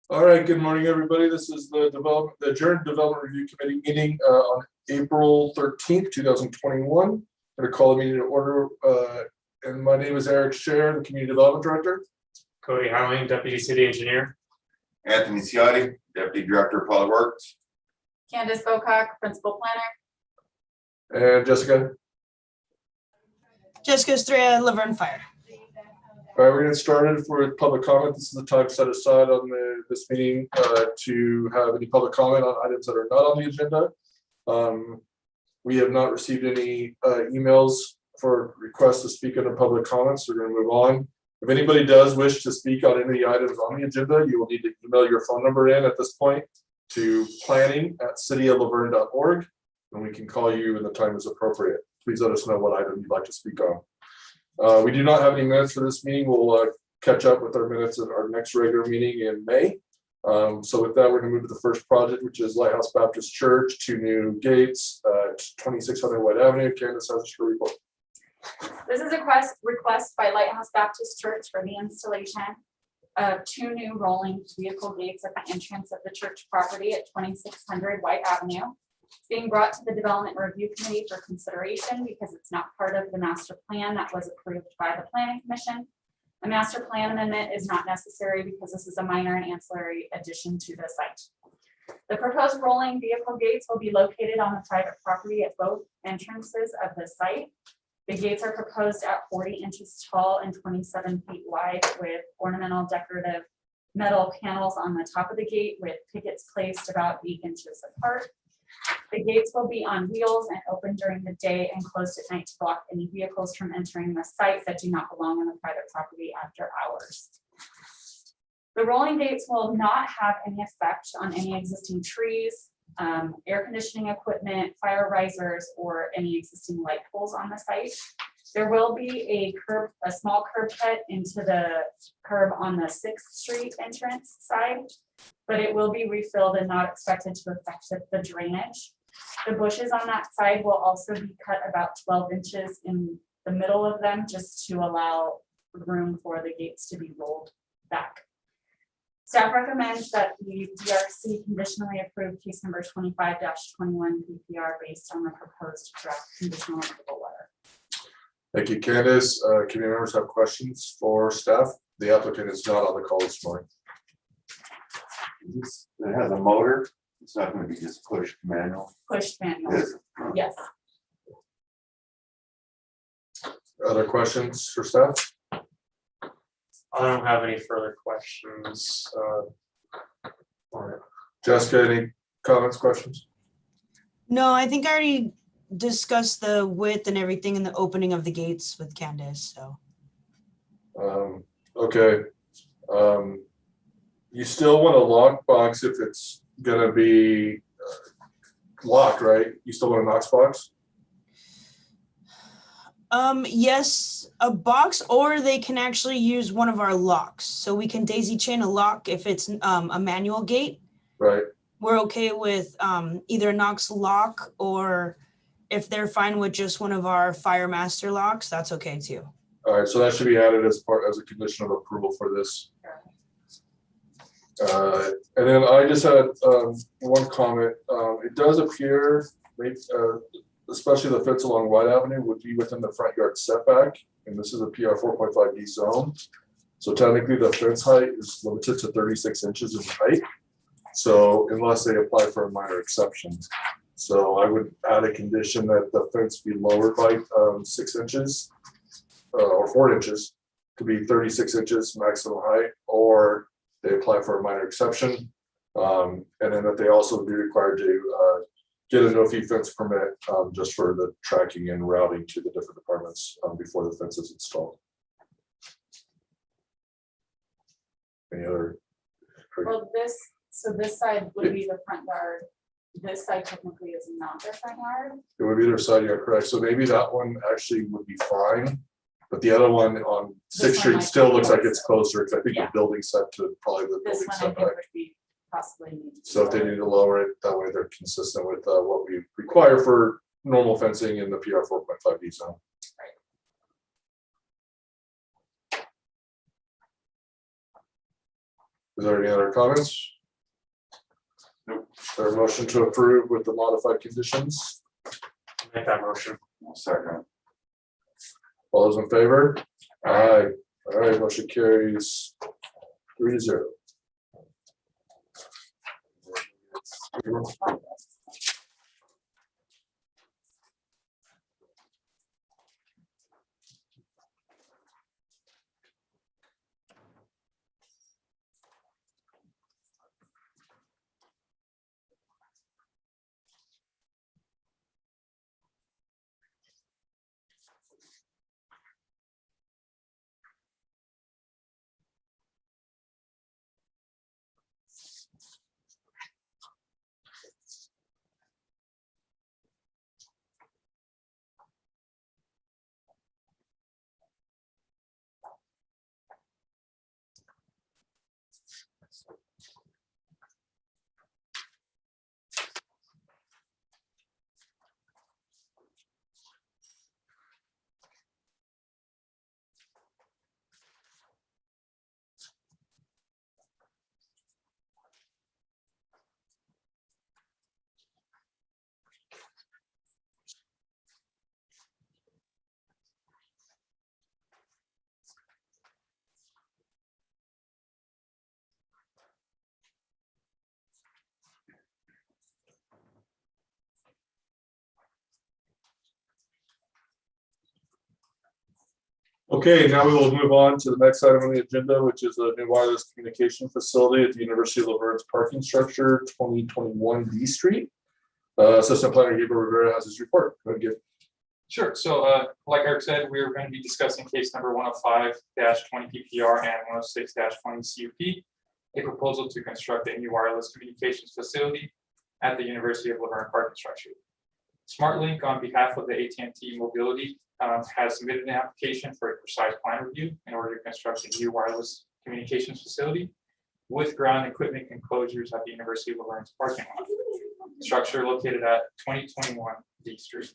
All right, good morning, everybody. This is the Adjourned Development Review Committee meeting on April 13th, 2021. I'm going to call the meeting to order. And my name is Eric Scher, the Community Development Director. Cody Howling, Deputy City Engineer. Anthony Ciotti, Deputy Director of Public Works. Candace Bocock, Principal Planner. And Jessica. Jessica Estrella, Laverne Fire. All right, we're going to get started for public comment. This is the time set aside on this meeting to have any public comment on items that are not on the agenda. We have not received any emails for requests to speak under public comments. We're going to move on. If anybody does wish to speak on any of the items on the agenda, you will need to email your phone number in at this point to planning@cityoflaverne.org, and we can call you when the time is appropriate. Please let us know what item you'd like to speak on. We do not have any minutes for this meeting. We'll catch up with our minutes at our next regular meeting in May. So with that, we're going to move to the first project, which is Lighthouse Baptist Church, 2 new gates, 2600 White Avenue. Candace has a short report. This is a request by Lighthouse Baptist Church for the installation of 2 new rolling vehicle gates at the entrance of the church property at 2600 White Avenue. It's being brought to the Development Review Committee for consideration because it's not part of the master plan that was approved by the Planning Commission. A master plan amendment is not necessary because this is a minor and ancillary addition to the site. The proposed rolling vehicle gates will be located on the private property at both entrances of the site. The gates are proposed at 40 inches tall and 27 feet wide with ornamental decorative metal panels on the top of the gate with pickets placed about 8 inches apart. The gates will be on wheels and open during the day and closed at night to block any vehicles from entering the site that do not belong on the private property after hours. The rolling gates will not have any effect on any existing trees, air conditioning equipment, fire risers, or any existing light poles on the site. There will be a small curb cut into the curb on the 6th Street entrance side, but it will be refilled and not expected to affect the drainage. The bushes on that side will also be cut about 12 inches in the middle of them just to allow room for the gates to be rolled back. Staff recommends that the DRC conditionally approve case number 25-21 PPR based on the proposed draft conditional approval letter. Thank you, Candace. Committee members have questions for staff? The applicant is not on the call this morning. It has a motor. It's not going to be just push manual. Push manual. Yes. Yes. Other questions for staff? I don't have any further questions. All right. Jessica, any comments, questions? No, I think I already discussed the width and everything in the opening of the gates with Candace. So Okay. You still want a lock box if it's gonna be locked, right? You still want a Knox box? yes, a box, or they can actually use one of our locks. So we can daisy chain a lock if it's a manual gate. Right. We're okay with either Knox lock, or if they're fine with just one of our Fire Master locks, that's okay too. All right, so that should be added as a condition of approval for this. And then I just had one comment. It does appear, especially the fence along White Avenue, would be within the front yard setback, and this is a PR 4.5D zone. So technically, the fence height is limited to 36 inches in height. So unless they apply for a minor exception, so I would add a condition that the fence be lowered by 6 inches or 4 inches to be 36 inches maximum height, or they apply for a minor exception, and then that they also be required to get a no-fee fence permit just for the tracking and routing to the different departments before the fence is installed. Any other? Well, this side would be the front yard. This side technically is not their front yard. It would be their side yard, correct? So maybe that one actually would be fine, but the other one on This 6th one Street might still be looks like closer. it's closer, because I think Yeah. the building's set to probably the This building one I think setback. would be possibly need to be So if they lower. need to lower it, that way they're consistent with what we require for normal fencing in the PR 4.5D zone. Is there any other comments? Nope. Is there a motion to approve with the modified conditions? Make that motion. I'll second. All those in favor? Aye. All right, motion carries 3-0. Okay, now we will move on to the next item on the agenda, which is the new wireless communication facility at the University of Laverne's parking structure, 2021 D Street. Assistant Planner Gabriel Rivera has his report. Go ahead, Gabe. Sure, so like Eric said, we're going to be discussing case number 105-20 PPR and 106-20 CUP, a proposal to construct a new wireless communications facility at the University of Laverne parking structure. SmartLink, on behalf of the AT&T Mobility, has submitted an application for a precise plan review in order to construct a new wireless communications facility with ground equipment enclosures at the University of Laverne's parking lot. Structure located at 2021 D Street.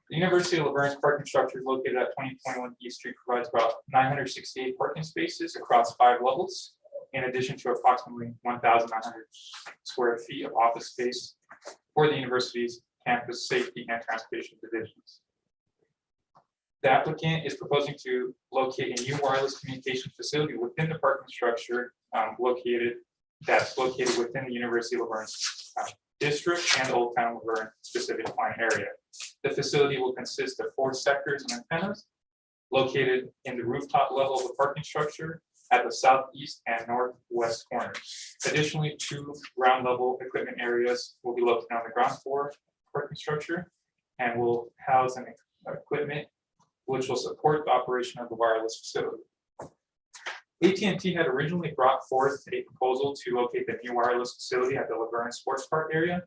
The University of Laverne's parking structure located at 2021 D Street provides about 968 parking spaces across 5 levels, in addition to approximately 1,900 square feet of office space for the university's campus safety and transportation divisions. The applicant is proposing to locate a new wireless communication facility within the parking structure located within the University of Laverne's district and Old Town Laverne specific client area. The facility will consist of 4 sectors and antennas located in the rooftop level of the parking structure at the southeast and northwest corners. Additionally, 2 ground level equipment areas will be located on the ground floor parking structure and will house an equipment which will support the operation of the wireless facility. AT&T had originally brought forth a proposal to locate the new wireless facility at the Laverne Sports Park area,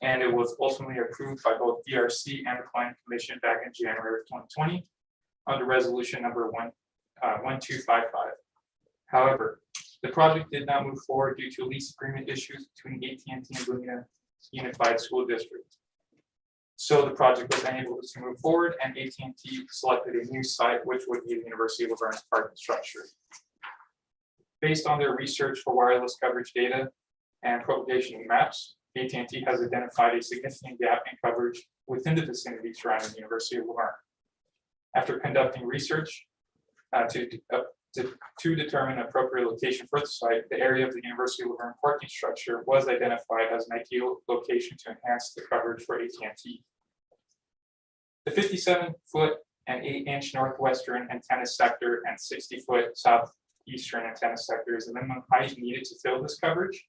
and it was ultimately approved by both DRC and the Planning Commission back in January of 2020 under resolution number 1255. However, the project did not move forward due to lease agreement issues between AT&T and Bloomington Unified School District. So the project was unable to move forward, and AT&T selected a new site, which would be the University of Laverne's parking structure. Based on their research for wireless coverage data and propagation maps, AT&T has identified a significant gap in coverage within the vicinity surrounding the University of Laverne. After conducting research to determine an appropriate location for the site, the area of the University of Laverne parking structure was identified as an ideal location to enhance the coverage for AT&T. The 57-foot and 8-inch northwestern antenna sector and 60-foot southeastern antenna sector is the minimum height needed to fill this coverage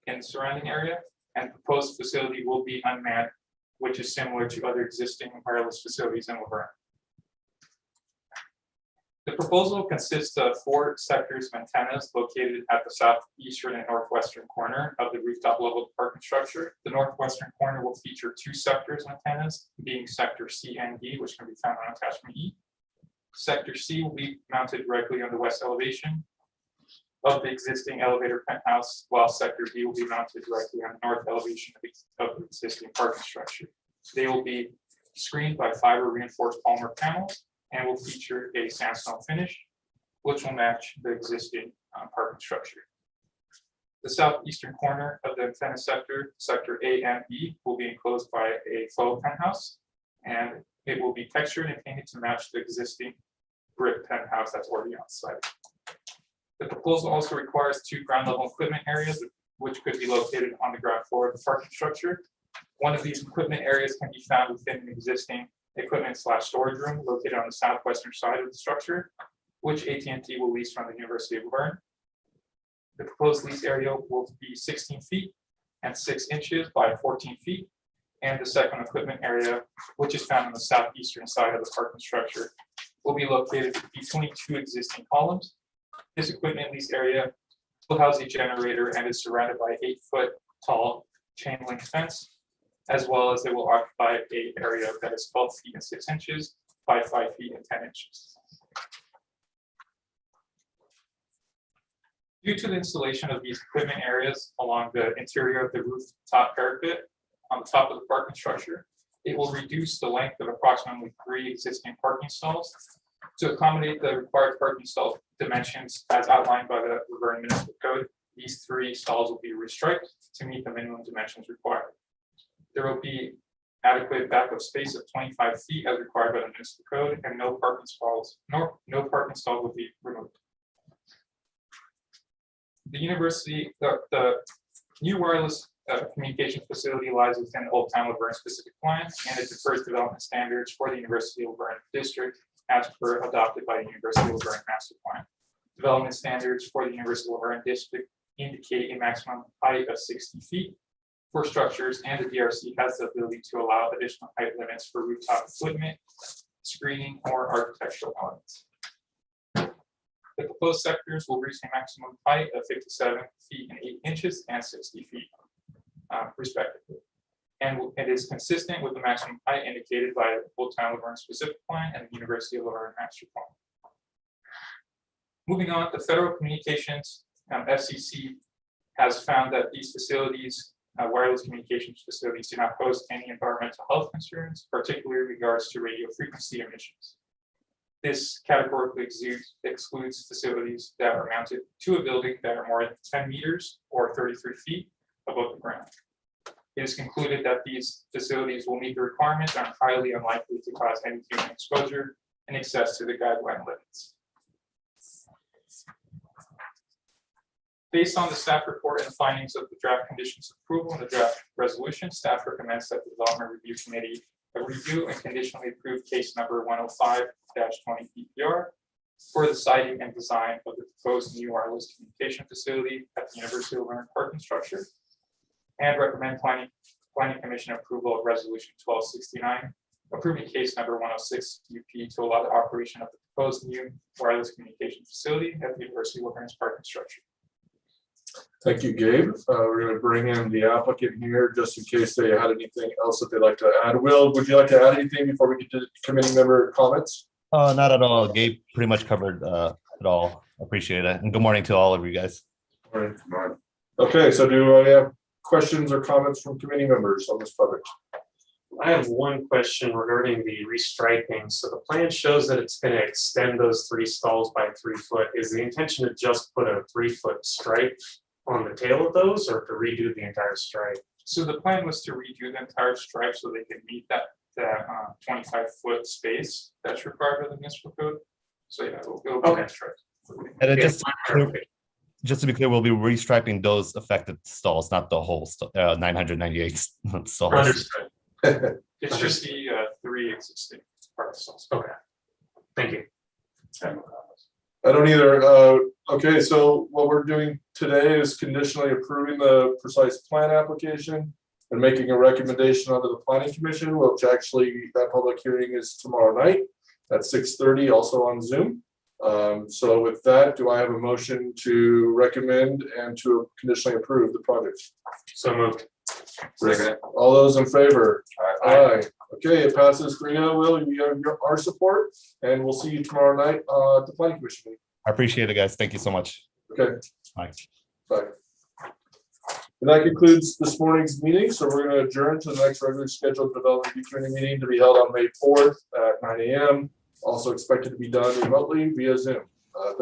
in the surrounding area, and the proposed facility will be unmanned, which is similar to other existing wireless facilities in Laverne. The proposal consists of 4 sectors of antennas located at the southeastern and northwestern corner of the rooftop level parking structure. The northwestern corner will feature 2 sectors of antennas, being sector C and D, which can be found on attachment E. Sector C will be mounted directly on the west elevation of the existing elevator penthouse, while sector D will be mounted directly on the north elevation of the existing parking structure. They will be screened by fiber reinforced polymer panels and will feature a sandstone finish, which will match the existing parking structure. The southeastern corner of the antenna sector, sector A and B, will be enclosed by a faux penthouse, and it will be textured and painted to match the existing brick penthouse that's already on site. The proposal also requires 2 ground level equipment areas, which could be located on the ground floor of the parking structure. One of these equipment areas can be found within an existing equipment/storage room located on the southwestern side of the structure, which AT&T will lease from the University of Laverne. The proposed lease area will be 16 feet and 6 inches by 14 feet. And the second equipment area, which is found on the southeastern side of the parking structure, will be located between 2 existing columns. This equipment lease area will house a generator and is surrounded by 8-foot tall chain link fence, as well as it will occupy an area that is 12 feet and 6 inches by 5 feet and 10 inches. Due to the installation of these equipment areas along the interior of the rooftop parapet on the top of the parking structure, it will reduce the length of approximately 3 existing parking stalls. To accommodate the required parking stall dimensions as outlined by the Laverne Municipal Code, these 3 stalls will be restriped to meet the minimum dimensions required. There will be adequate backup space of 25 feet as required by the municipal code, and no parking stalls will be removed. The new wireless communication facility lies within Old Town Laverne specific plan, and it defers development standards for the University of Laverne district as per adopted by the University of Laverne master plan. Development standards for the University of Laverne district indicate a maximum height of 60 feet for structures, and the DRC has the ability to allow additional height limits for rooftop equipment, screening, or architectural elements. The proposed sectors will reach a maximum height of 57 feet and 8 inches and 60 feet, respectively. And it is consistent with the maximum height indicated by the Old Town Laverne specific plan and the University of Laverne master plan. Moving on, the Federal Communications FCC has found that these facilities, wireless communications facilities, do not pose any environmental health concerns, particularly in regards to radio frequency emissions. This categorically excludes facilities that are mounted to a building that are more than 10 meters or 33 feet above the ground. It is concluded that these facilities will meet the requirements and are highly unlikely to cause any human exposure in excess to the guideline limits. Based on the staff report and findings of the draft conditions of approval and the draft resolution, staff recommends that the Development Review Committee review and conditionally approve case number 105-20 PPR for the siting and design of the proposed new wireless communication facility at the University of Laverne parking structure, and recommend planning commission approval of resolution 1269, approving case number 106 UP to allow the operation of the proposed new wireless communication facility at the University of Laverne's parking structure. Thank you, Gabe. We're going to bring in the applicant here just in case they had anything else that they'd like to add. Will, would you like to add anything before we get to committee member comments? Not at all. Gabe pretty much covered it all. Appreciate it. And good morning to all of you guys. All right. Okay, so do I have questions or comments from committee members on this project? I have one question regarding the restriping. So the plan shows that it's going to extend those 3 stalls by 3 foot. Is the intention to just put a 3-foot stripe on the tail of those, or to redo the entire stripe? So the plan was to redo the entire stripe so they could meet that 25-foot space that's required by the municipal code. So yeah, it'll be Okay. striped. And Okay, just to be clear, we'll be restriping those affected stalls, not the whole 998 stalls. Understood. It's just the 3 existing parking stalls. Okay. Thank you. I don't either. Okay, so what we're doing today is conditionally approving the precise plan application and making a recommendation onto the planning commission, which actually that public hearing is tomorrow night at 6:30, also on Zoom. So with that, do I have a motion to recommend and to conditionally approve the project? So moved. Second. All those in favor? Aye. Okay, it passes 3-0. Will, you have our support, and we'll see you tomorrow night at the planning commission meeting. I appreciate it, guys. Thank you so much. Okay. Bye. Bye. And that concludes this morning's meeting. So we're going to adjourn to the next regularly scheduled development review committee meeting to be held on May 4th at 9 a.m. Also expected to be done remotely via Zoom.